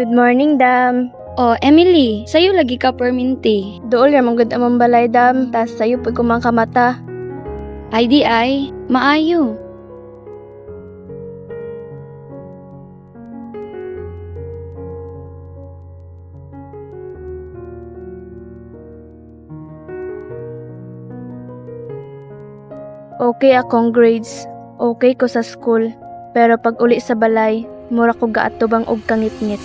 Good morning, Dam. Oh, Emily, sayo lagi ka perminti. Dool ra mong gud among balay, Dam. Tas sayo pud kumang kamata. Ay di ay, maayo. Okay akong grades. Okay ko sa school. Pero pag uli sa balay, mura ko gaatubang og kangit-ngit.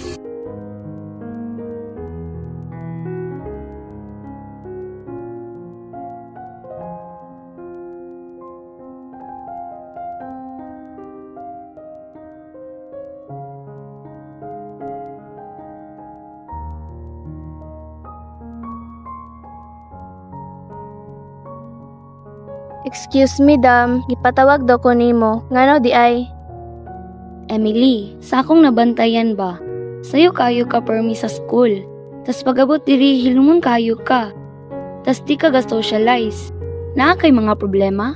Excuse me, Dam. Gipatawag daw ko nimo. Ngano di ay? Emily, sa akong nabantayan ba? Sayo kayo ka permi sa school. Tas pag-abot diri hilumon kayo ka. Tas di ka ga-socialize. Naa kay mga problema?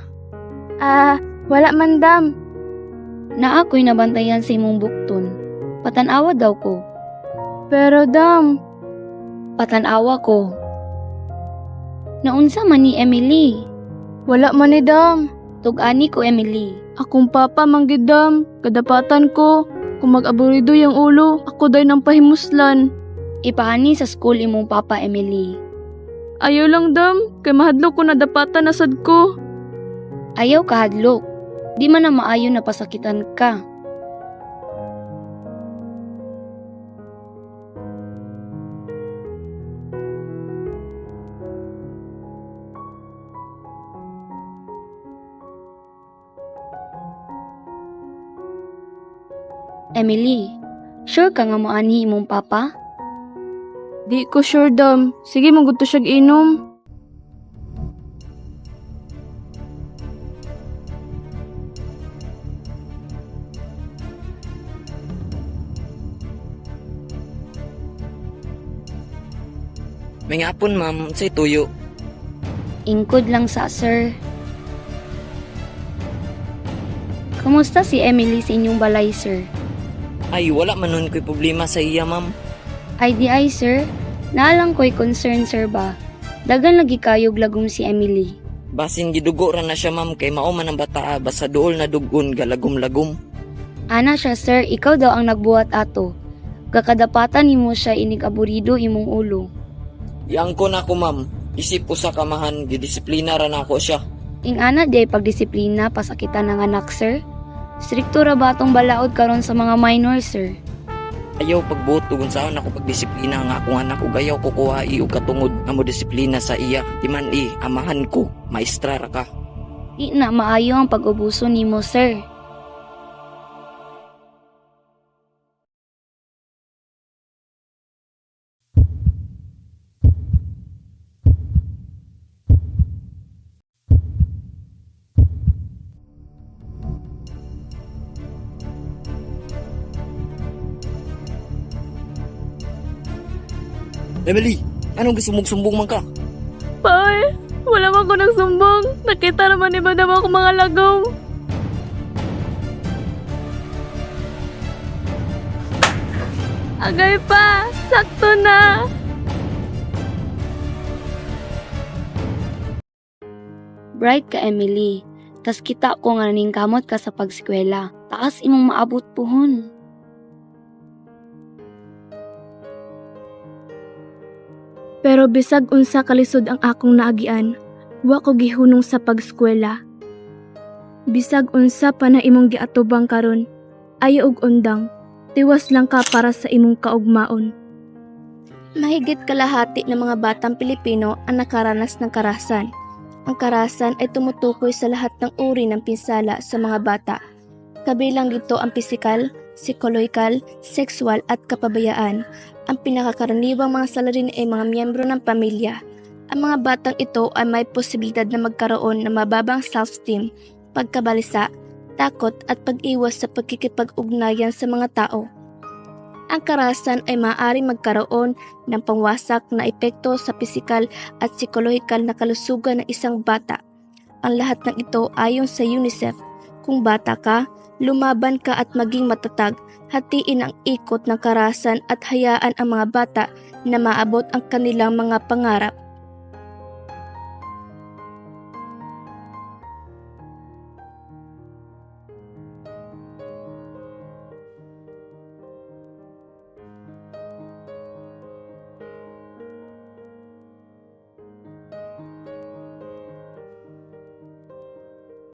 Wala man, Dam. Naa ko'y nabantayan sa imong bukton. Patanawa daw ko. Pero, Dam, Patanawa ko. Naunsa man ni Emily? wala man ni Dam. Tug-ani ko, Emily. Akong papa manggid, Dam. Kadapatan ko. Kung mag-aburido yung ulo, ako day ng pahimuslan. Ipahani sa school imong papa, Emily. Ayaw lang, Dam. Kay mahadlok ko nadapatan na sad ko. Ayaw kahadlok. Di man na maayo na pasakitan ka. Emily, sure ka nga moanhi imong papa? Di ko sure, Dam. Sige, magudto siyag inom. May ngapon ma'am, say tuyo. Ingkod lang sa sir. Kamusta si Emily sa inyong balay, sir? Ay, wala man nun ko'y problema sa iya ma'am. Ay di ay, sir. Naalang ko'y concern, sir ba? Dagan lagi kayog lagom si Emily. Basin gidugo ra na siya ma'am, kay mao man ang bata basta dool na dugon galagom-lagom. Ana siya, sir. Ikaw daw ang nagbuhat ato. Kakadapatan nimo siya inig aburido imong ulo. Yang ko na ko ma'am, isip usa ka mahan, gidisiplina ra na ako siya. Ing ana di ay pagdisiplina pasakitan ng anak, sir. Strikto ra ba atong balaod karon sa mga minor, sir? Ayaw pagbuot kung saan ako pagdisiplina nga akong anak ug ayaw ko kuha og katungod amo disiplina sa iya. Di man amahan ko, maestra ra ka. Di na maayo ang pag-ubuso nimo, sir. Emily, anong gisumbong-sumbong man ka? Pay, wala man ko nagsumbong. Nakita naman ni Madam ako mga lagaw. Agay pa, sakto na. Bright ka, Emily. Tas kita ko nga ning kamot ka sa pagskwela. Taas imong maabot puhon. Pero bisag unsa kalisod ang akong naagian, wa ko gihunong sa pagskwela. Bisag unsa pa na imong giatubang karon, Ayo og undang, tiwas lang ka para sa imong kaugmaon. Mahigit kalahati ng mga batang Pilipino ang nakaranas ng karahasan. Ang karahasan ay tumutukoy sa lahat ng uri ng pinsala sa mga bata. Kabilang dito ang pisikal, psikolohikal, sexual at kapabayaan. Ang pinakakaraniwang mga salarin ay mga miyembro ng pamilya. Ang mga batang ito ay may posibilidad na magkaroon ng mababang self-esteem, pagkabalisa, takot at pag-iwas sa pagkikipag-ugnayan sa mga tao. Ang karahasan ay maaaring magkaroon ng pangwasak na epekto sa pisikal at psikolohikal na kalusugan ng isang bata. Ang lahat ng ito ayon sa UNICEF. Kung bata ka, lumaban ka at maging matatag, hatiin ang ikot ng karahasan at hayaan ang mga bata na maabot ang kanilang mga pangarap.